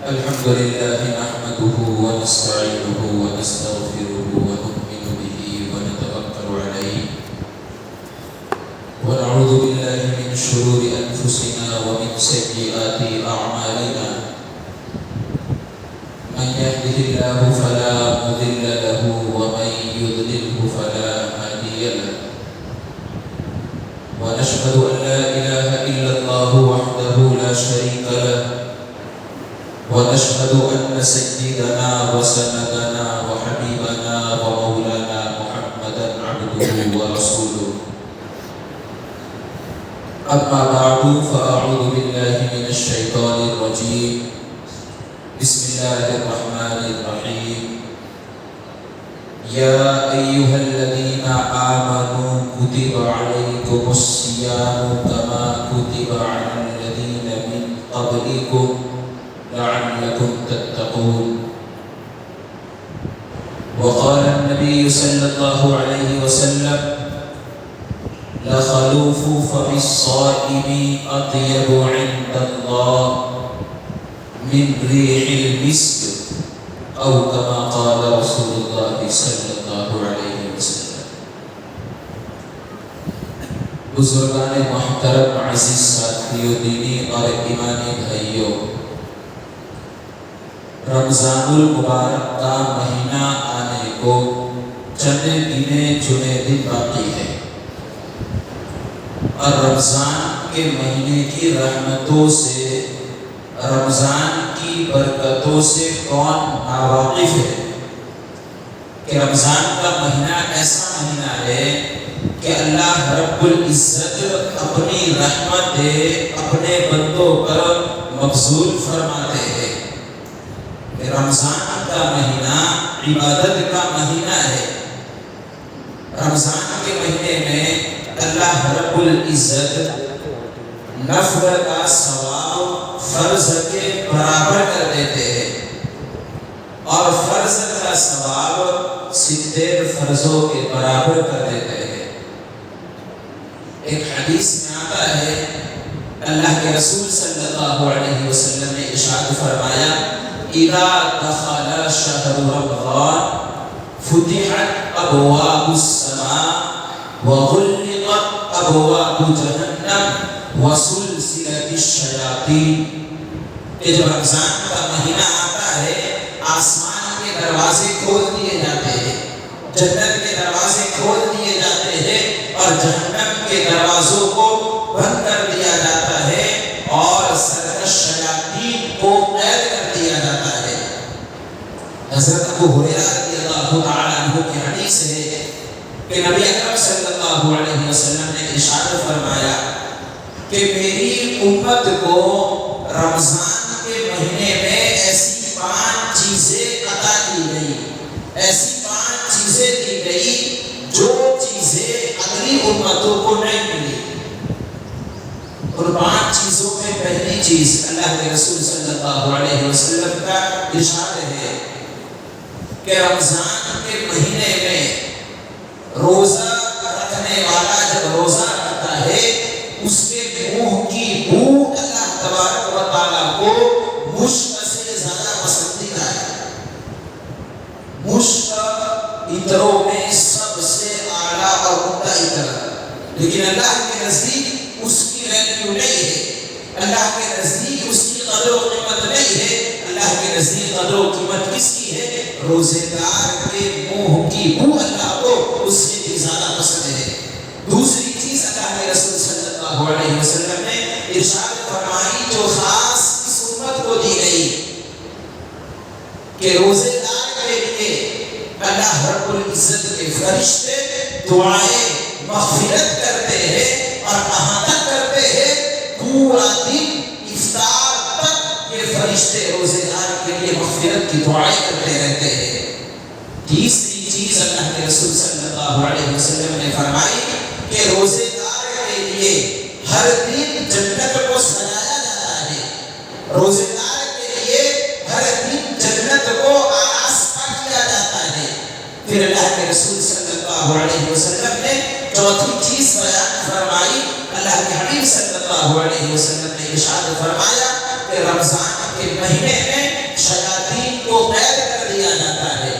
الحمد لله نحمده ونستعينه ونستغفره ونؤمن به ونتوكل عليه ونعوذ بالله من شرور أنفسنا ومن سيئات أعمالنا من يهده الله فلا مضل له ومن يضلله فلا هادي له ونشهد أن لا إله إلا الله وحده لا شريك له ونشهد أن سيدنا وسندنا وحبيبنا ومولانا محمدا عبده ورسوله أما بعد فأعوذ بالله من الشيطان الرجيم بسم الله الرحمن الرحيم يا أيها الذين آمنوا كتب عليكم الصيام كما كتب على الذين من قبلكم لعلكم تتقون وقال النبي صلى الله عليه وسلم لخلوف فم الصائم أطيب عند الله من ريح المسك أو كما قال رسول الله صلى الله عليه وسلم. بزرگان محترم عزیز ساتھیوں، دینی اور ایمانی بھائیوں، رمضان المبارک کا مہینہ آنے کو چند گنے چنے دن باقی ہے، اور رمضان کے مہینے کی رحمتوں سے، رمضان کی برکتوں سے کون ناواقف ہے کہ رمضان کا مہینہ ایسا مہینہ ہے کہ اللہ رب العزت اپنی رحمت اپنے بندوں پر مبذول فرماتے ہیں۔ رمضان کا مہینہ عبادت کا مہینہ ہے۔ رمضان کے مہینے میں اللہ رب العزت نفل کا ثواب فرض کے برابر کر دیتے ہیں، اور فرض کا ثواب 70 فرضوں کے برابر کر دیتے ہیں۔ ایک حدیث میں آتا ہے، اللہ کے رسول صلی اللہ علیہ وسلم نے ارشاد فرمایا، اذا دخل شهر رمضان فتحت ابواب السماء وغلقت ابواب جہنم وسلسلت الشیاطین۔ کہ جب رمضان کا مہینہ آتا ہے، آسمان کے دروازے کھول دیے جاتے ہیں، جنت کے دروازے کھول دیے جاتے ہیں، اور جہنم کے دروازوں کو بند کر دیا جاتا ہے، اور سرکش شیاطین کو قید کر دیا جاتا ہے۔ حضرت ابو ہریرہ رضی اللہ تعالی عنہ کی حدیث ہے کہ نبی اکرم صلی اللہ علیہ وسلم نے ارشاد فرمایا کہ میری امت کو رمضان کے مہینے میں ایسی 5 چیزیں عطا کی گئی، ایسی 5 چیزیں دی گئی جو چیزیں اگلی امتوں کو نہیں ملی۔ اور 5 چیزوں میں پہلی چیز اللہ کے رسول صلی اللہ علیہ وسلم کا ارشاد ہے کہ رمضان کے مہینے میں روزہ رکھنے والا جب روزہ رکھتا ہے، اس کے منہ کی بو اللہ تبارک و تعالیٰ کو مشک سے زیادہ پسندیدہ ہے۔ مشک عطروں میں سب سے اعلیٰ اور عمدہ عطر، لیکن اللہ کے نزدیک اس کی ویلیو نہیں ہے، اللہ کے نزدیک اس کی قدر و قیمت نہیں ہے۔ اللہ کے نزدیک قدر و قیمت کس کی ہے؟ روزے دار کے منہ کی بو اللہ کو اس سے بھی زیادہ پسند ہے۔ دوسری چیز اللہ کے رسول صلی اللہ علیہ وسلم نے ارشاد فرمائی جو خاص اس امت کو دی گئی کہ روزے دار کے لیے اللہ رب العزت کے فرشتے دعائیں مغفرت کرتے ہیں، اور کہاں تک کرتے ہیں؟ پورا دن افطار تک یہ فرشتے روزے دار کے لیے مغفرت کی دعائیں کرتے رہتے ہیں۔ تیسری چیز اللہ کے رسول صلی اللہ علیہ وسلم نے فرمائی کہ روزے دار کے لیے ہر دن جنت کو سجایا جاتا ہے، روزے دار کے لیے ہر دن جنت کو آراستہ کیا جاتا ہے۔ پھر اللہ کے رسول صلی اللہ علیہ وسلم نے چوتھی چیز بیان فرمائی، اللہ کے حبیب صلی اللہ علیہ وسلم نے ارشاد فرمایا کہ رمضان کے مہینے میں شیاطین کو قید کر دیا جاتا ہے،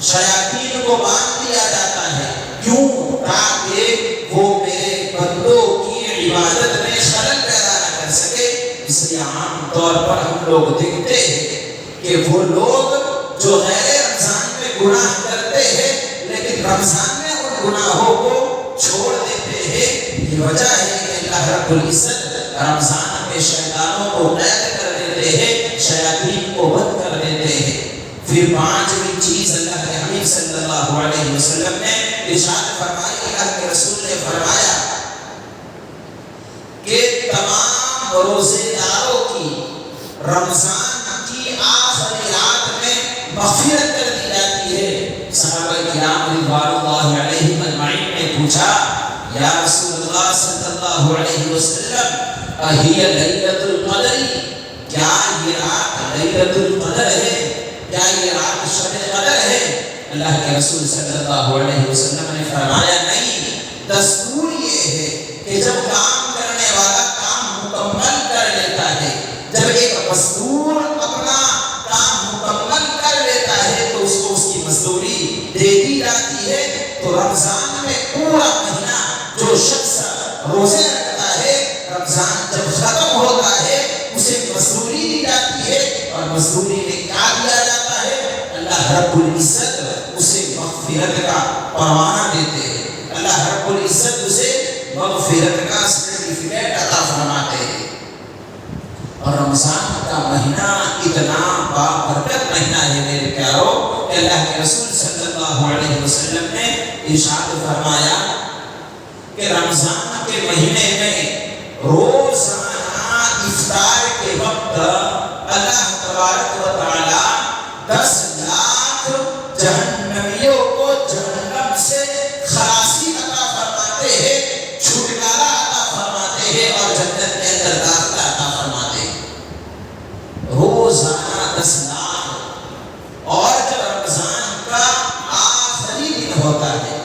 شیاطین کو باندھ دیا جاتا ہے، کیوں؟ تاکہ وہ میرے بندوں کی عبادت میں خلل پیدا نہ کر سکے۔ اس لیے عام طور پر ہم لوگ دیکھتے ہیں کہ وہ لوگ جو غیر رمضان میں گناہ کرتے ہیں لیکن رمضان میں ان گناہوں کو چھوڑ دیتے ہیں، یہ وجہ ہے کہ اللہ رب العزت رمضان میں شیطانوں کو قید کر دیتے ہیں، شیاطین کو بند کر دیتے ہیں۔ پھر پانچویں چیز اللہ کے حبیب صلی اللہ علیہ وسلم نے ارشاد فرمائی، اللہ کے رسول نے فرمایا کہ تمام روزے داروں کی رمضان کی آخری رات میں مغفرت کر دی جاتی ہے۔ صحابہ کرام رضوان اللہ علیہم اجمعین نے پوچھا، یا رسول اللہ صلی اللہ علیہ وسلم اہی لیلۃ القدر، کیا یہ رات لیلۃ القدر ہے؟ کیا یہ رات شب قدر ہے؟ اللہ کے رسول صلی اللہ علیہ وسلم نے فرمایا، نہیں، دستور یہ ہے کہ جب کام کرنے والا کام مکمل کر لیتا ہے، جب ایک مزدور اپنا کام مکمل کر لیتا ہے تو اس کو اس کی مزدوری دے دی جاتی ہے۔ تو رمضان میں پورا مہینہ جو شخص روزے رکھتا ہے، رمضان جب ختم ہوتا ہے اسے مزدوری دی جاتی ہے، اور مزدوری میں کیا دیا جاتا ہے؟ اللہ رب العزت اسے مغفرت کا پروانہ دیتے ہیں، اللہ رب العزت اسے مغفرت کا سرٹیفکیٹ عطا فرماتے ہیں۔ اور رمضان کا مہینہ اتنا بابرکت مہینہ ہے میرے پیارو کہ اللہ کے رسول صلی اللہ علیہ وسلم نے ارشاد فرمایا کہ رمضان کے مہینے میں روزانہ افطار کے وقت اللہ تبارک و تعالی 10 لاکھ جہنمیوں کو جہنم سے خلاصی عطا فرماتے ہیں، چھٹکارا عطا فرماتے ہیں اور جنت کے اندر داخلہ عطا فرماتے ہیں۔ روزانہ 10 لاکھ، اور جب رمضان کا آخری دن ہوتا ہے،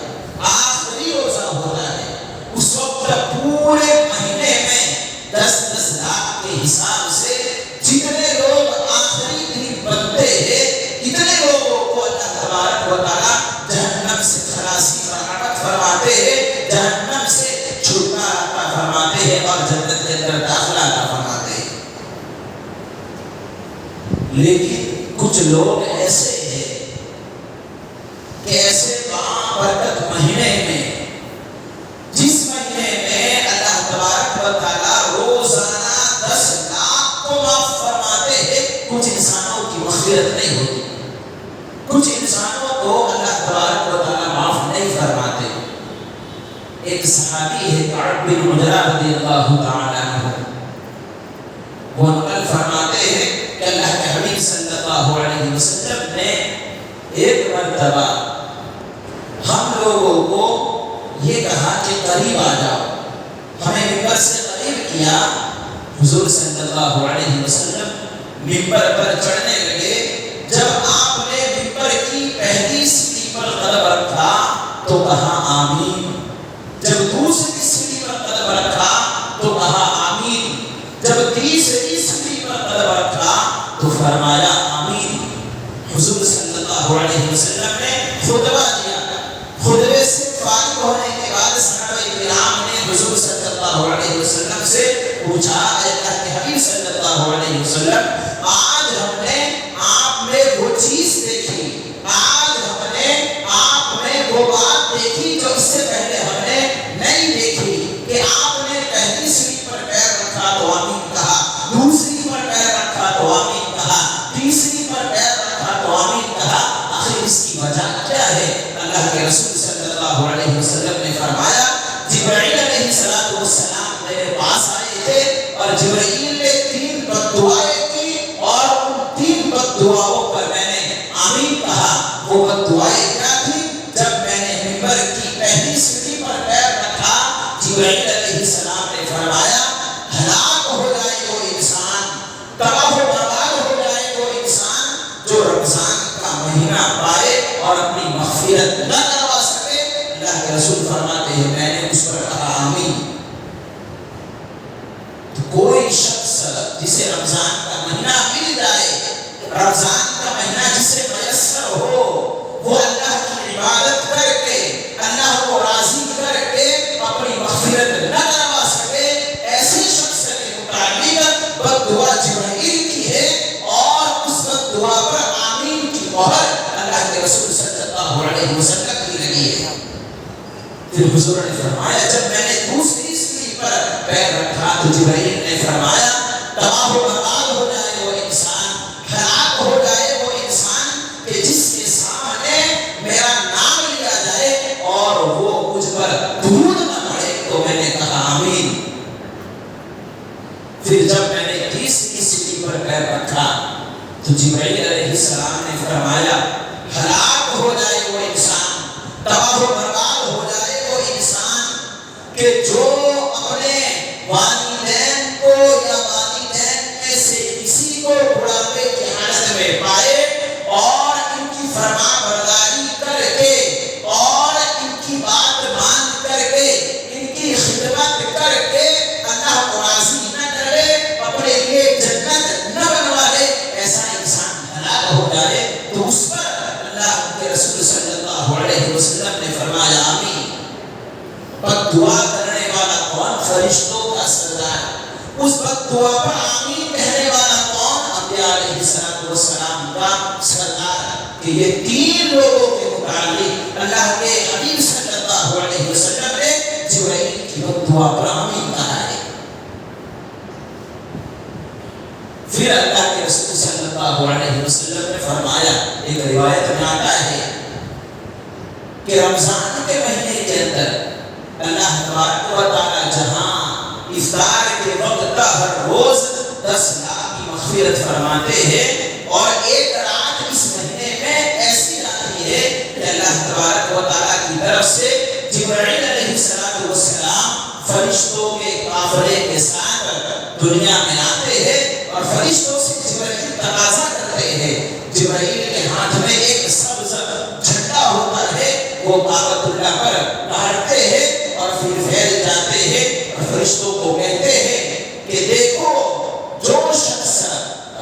آخری روزہ ہوتا ہے، اس وقت پورے مہینے میں 10 لاکھ کے حساب سے جتنے لوگ آخری دن بنتے ہیں، اتنے لوگوں کو اللہ تبارک و تعالیٰ جہنم سے خلاصی برآمد فرماتے ہیں، جہنم سے چھٹکارا عطا فرماتے ہیں اور جنت کے اندر داخلہ عطا فرماتے ہیں۔ لیکن کچھ لوگ ایسے ہیں کہ ایسے بابرکت مہینے میں، جس مہینے میں اللہ تبارک و تعالیٰ روزانہ 10 لاکھ کو معاف فرماتے ہیں، کچھ انسانوں کی مغفرت نہیں ہوتی، کچھ انسانوں کو اللہ تبارک و تعالیٰ معاف نہیں فرماتے۔ ایک صحابی ہے کعب بن عجرہ رضی اللہ تعالیٰ عنہ، وہ نقل فرماتے ہیں کہ اللہ کے حبیب صلی اللہ علیہ وسلم نے ایک مرتبہ ہم لوگوں کو یہ کہا کہ قریب آ جاؤ، ہمیں ممبر سے قریب کیا۔ حضور صلی اللہ علیہ وسلم ممبر پر چڑھنے لگے، جب آپ نے ممبر کی پہلی سیڑھی پر قدم رکھا تو کہا آمین، جب دوسری سیڑھی پر قدم رکھا تو کہا آمین، جب تیسری سیڑھی پر قدم رکھا تو فرمایا آمین۔ حضور صلی اللہ علیہ وسلم نے خطبہ دیا، خطبے سے فارغ ہونے کے بعد صحابہ کرام نے حضور صلی اللہ علیہ وسلم سے پوچھا، اے اللہ کے حبیب صلی اللہ علیہ وسلم، آج ہم نے آپ میں وہ چیز دیکھی، آج ہم نے آپ میں وہ بات دیکھی جو اس سے پہلے ہم نے نہیں دیکھی، کہ آپ نے پہلی سیڑھی پر پیر رکھا تو آمین کہا، دوسری پر پیر رکھا تو آمین کہا، تیسری پر پیر رکھا تو آمین کہا۔ آخر اس کی وجہ کیا ہے؟ اللہ کے رسول صلی اللہ علیہ وسلم نے فرمایا، جبرائیل علیہ السلام میرے پاس آئے تھے اور جبرائیل نے 3 بددعائیں کی، اور ان 3 بددعاؤں پر میں نے آمین کہا۔ وہ بددعائیں کیا تھی؟ جب میں نے ممبر کی پہلی سیڑھی پر پیر رکھا، جبرائیل علیہ السلام نے فرمایا، ہلاک ہو جائے وہ انسان، تباہ و برباد ہو جائے وہ انسان جو رمضان کا مہینہ پائے اور اپنی مغفرت نہ کروا سکے۔ اللہ کے رسول فرماتے ہیں میں نے اس پر کہا آمین۔ تو کوئی شخص جسے رمضان رمضان کا مہینہ جسے میسر ہو وہ اللہ کی عبادت کر کے اللہ کو راضی کر کے اپنی مغفرت نہ کروا سکے، ایسے شخص کے متعلق بد دعا جبرائیل کی ہے، اور اس بد دعا پر آمین کی مہر اللہ کے رسول صلی اللہ علیہ وسلم کی لگی ہے۔ پھر حضور نے فرمایا جب میں نے دوسری سیڑھی پر پیر رکھا تو جبرائیل نے فرمایا تباہ و برباد ہو جائے وہ انسان، ہلاک ہو جائے وہ انسان کہ جس کے سامنے میرا نام لیا جائے اور وہ مجھ پر درود نہ پڑے۔ تو میں نے کہا آمین۔ پھر جب میں نے تیسری سیڑھی پر پیر رکھا تو جبرائیل علیہ السلام نے فرمایا ہلاک ہو جائے وہ انسان، تباہ و برباد ہو جائے وہ انسان کہ جو اپنے والدین کو یا والدین میں سے کسی کو بڑھاپے کی حالت میں پائے اور ان کی فرما برداری کر کے اور ان کی بات مان کر کے ان کی خدمت کر کے اللہ کو راضی نہ کرے، اپنے لیے جنت نہ بنوا لے، ایسا انسان ہلاک ہو جائے تو اس پر اللہ کے رسول صلی اللہ علیہ وسلم نے فرمایا آمین۔ بد دعا کرنے والا کون؟ فرشتوں کا سردار۔ اس بد دعا پر آمین کہنے والا کون؟ انبیاء علیہ السلام کا سردار۔ کہ یہ تین لوگوں کے متعلق اللہ کے حبیب صلی اللہ علیہ وسلم نے جبرائیل کی بد دعا پر آمین کہا ہے۔ پھر اللہ کے رسول صلی اللہ علیہ وسلم نے فرمایا، ایک روایت میں آتا ہے کہ رمضان کے مہینے کے اندر اللہ تبارک و تعالی جہاں افطار کے وقت ہر روز 10 لاکھ کی مغفرت فرماتے ہیں، اور ایک رات اس مہینے میں ایسی آتی ہے کہ اللہ تبارک و تعالی کی طرف سے جبرائیل علیہ السلام فرشتوں کے قافلے کے ساتھ دنیا میں آتے ہیں اور فرشتوں سے جبرائیل تقاضا کرتے ہیں۔ جبرائیل کے ہاتھ میں ایک سبز جھنڈا ہوتا ہے، وہ کعبۃ اللہ پر ڈالتے ہیں اور پھر پھیل جاتے ہیں اور فرشتوں کو کہتے ہیں کہ دیکھو جو شخص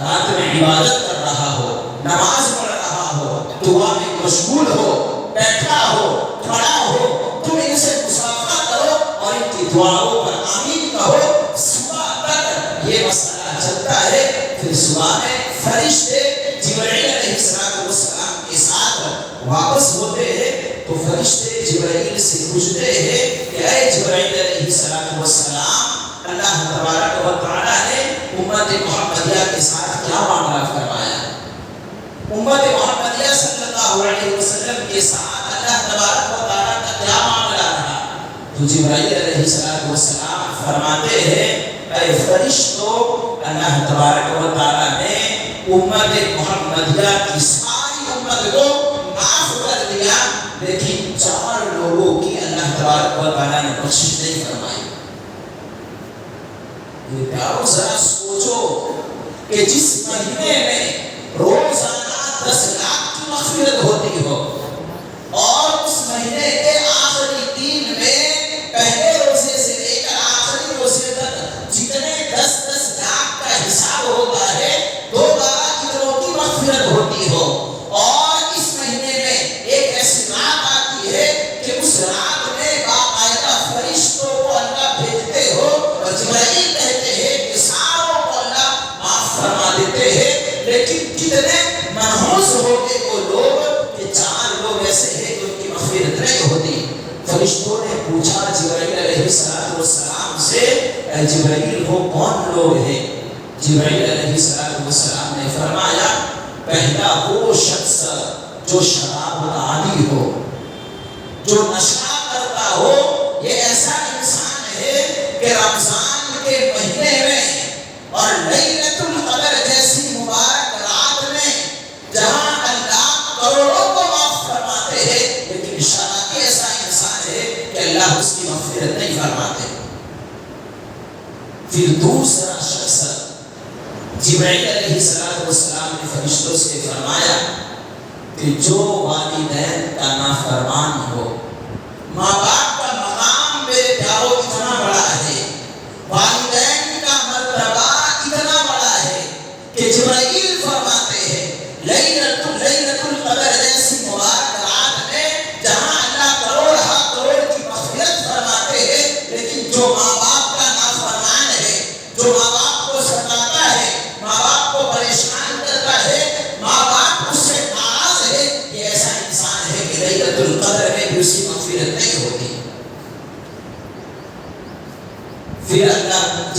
رات میں عبادت کر رہا ہو، نماز پڑھ رہا ہو، دعا میں مشغول ہو، بیٹھا ہو، کھڑا ہو، تم ان سے مصافحہ کرو اور ان کی دعاؤں پر آمین کہو۔ صبح تک یہ مسئلہ چلتا ہے، پھر صبح میں فرشتے جبرائیل علیہ السلام کے ساتھ واپس ہوتے ہیں تو فرشتے جبرائیل سے پوچھتے ہیں کہ اے جبرائیل علیہ السلام، اللہ تبارک و تعالیٰ نے امت محمدیہ کے ساتھ کیا معاملہ فرمایا؟ امت محمدیہ صلی اللہ علیہ وسلم کے ساتھ اللہ تبارک و تعالیٰ کا کیا معاملہ رہا؟ تو جبرائیل علیہ السلام فرماتے ہیں اے فرشتوں، اللہ تبارک و تعالیٰ نے امت محمدیہ کی ساری امت کو معاف کر دیا، لیکن 4 لوگوں کی اللہ تبارک و تعالیٰ نے بخشش نہیں فرمائی۔ یہ پیارو ذرا سوچو کہ جس مہینے میں روزانہ 10 لاکھ کی مغفرت ہوتی ہو اور اس مہینے کے آخری دن میں پہلے روزے سے لے کر آخری روزے تک جتنے 10 لاکھ کا حساب ہوتا ہے، دوبارہ کتنوں کی مغفرت ہوتی ہو، اور اس مہینے میں ایک ایسی رات آتی ہے کہ اس رات میں باقاعدہ فرشتوں کو اللہ بھیجتے ہو اور جبرائیل کہتے ہیں کہ ساروں کو اللہ معاف فرما دیتے ہیں، لیکن کتنے منحوس ہو گئے وہ لوگ کہ 4 لوگ ایسے ہیں کہ ان کی مغفرت نہیں ہوتی۔ فرشتوں نے پوچھا جبرائیل علیہ السلام سے اے جبرائیل وہ کون لوگ ہیں؟ جبرائیل علیہ السلام نے فرمایا پہلا وہ شخص جو شراب کا عادی ہو، جو نشہ کرتا ہو، یہ ایسا انسان ہے کہ رمضان کے مہینے میں اور لیلۃ القدر جیسی مبارک رات میں جہاں اللہ کروڑوں کو معاف فرماتے ہیں، لیکن شرابی ایسا انسان ہے کہ اللہ اس کی مغفرت نہیں فرماتے۔ پھر دوسرا شخص جبرائیل علیہ السلام نے فرشتوں سے فرمایا کہ جو والدین کا نافرمان ہو، ماں باپ کا مقام میرے پیاروں اتنا بڑا ہے، والدین کا مرتبہ اتنا بڑا ہے کہ جبرائیل فرماتے ہیں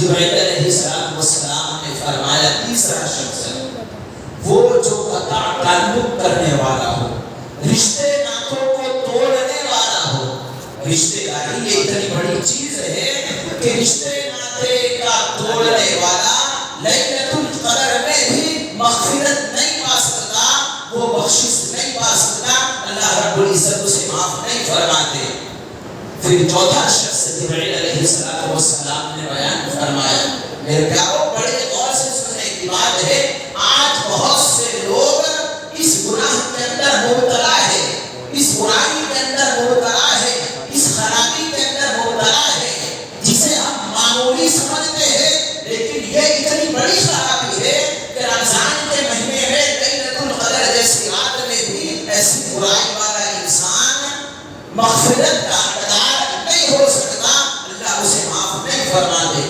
جبرائیل علیہ السلام نے فرمایا تیسرا شخص وہ جو قطع تعلق کرنے والا ہو، رشتے ناتوں کو توڑنے والا ہو۔ رشتے داری یہ اتنی بڑی چیز ہے کہ رشتے ناتے کا توڑنے والا لیلۃ القدر میں بھی مغفرت نہیں پا سکتا، وہ بخشش نہیں پا سکتا، اللہ رب العزت اسے معاف نہیں فرماتے۔ پھر چوتھا شخص جبرائیل علیہ السلام نے بیان فرمایا، میرے پیارو بڑے غور سے سننے کی بات ہے، آج بہت سے لوگ اس گناہ کے اندر مبتلا ہے، اس برائی کے اندر مبتلا ہے، اس خرابی کے اندر مبتلا ہے، جسے ہم معمولی سمجھتے ہیں، لیکن یہ اتنی بڑی خرابی ہے کہ رمضان کے مہینے میں لیلۃ القدر جیسی رات میں بھی ایسی برائی والا انسان مغفرت کا حقدار نہیں ہو سکتا، اللہ اسے معاف نہیں فرماتے۔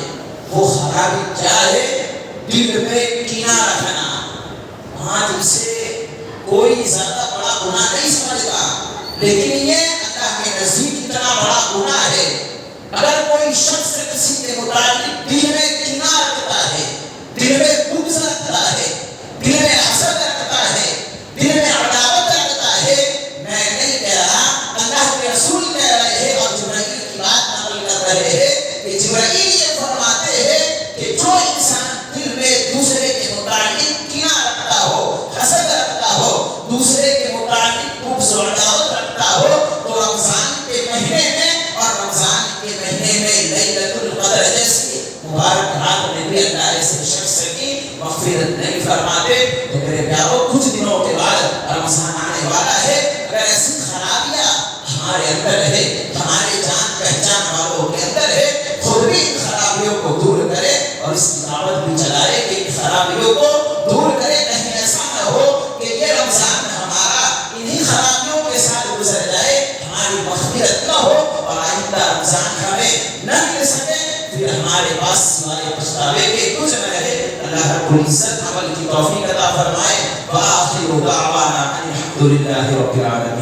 وہ خرابی کیا ہے؟ دل میں کینہ رکھنا۔ آج اسے کوئی زیادہ بڑا گناہ نہیں سمجھتا، لیکن یہ اللہ کے نزدیک اتنا بڑا گناہ ہے۔ اگر کوئی شخص کسی کے متعلق دل میں کینہ رکھتا ہے، دل میں بغض رکھتا ہے، دل میں حسد رکھتا ہے، دل میں عداوت رکھتا ہے، میں نہیں کہہ رہا، اللہ کے رسول کہہ رہے ہیں اور جبرائیل کی بات نقل کر رہے ہیں کہ جبرائیل یہ فرماتے ہیں کہ جو انسان دل میں دوسرے کے متعلق کینہ رکھتا ہو، حسد رکھتا ہو، دوسرے کے متعلق بغض و عداوت رکھتا ہو، تو رمضان کے مہینے میں اور رمضان کے مہینے میں لیلۃ القدر جیسی مبارک رات میں بھی اللہ ایسے شخص کی مغفرت نہیں فرماتے۔ تو میرے پیارو کچھ دنوں کے بعد رمضان آنے والا ہے، اگر ایسی خرابیاں ہمارے اندر ہے، ہمارے جان پہچان والوں کے اندر ہے، خود بھی ان خرابیوں کو دور کرے اور اس کی دعوت بھی چلائے کہ ان خرابیوں کو دور کرے، کہیں ایسا نہ ہو کہ یہ رمضان ہمارا انہی خرابیوں کے ساتھ گزر جائے، ہماری مغفرت نہ ہو اور آئندہ رمضان ہمیں نہ مل سکے، پھر ہمارے پاس سوائے پچھتاوے کے کچھ نہ رہے۔ اللہ رب العزت عمل کی توفیق عطا فرمائے۔ وآخر دعوانا ان الحمد للہ رب العالمین۔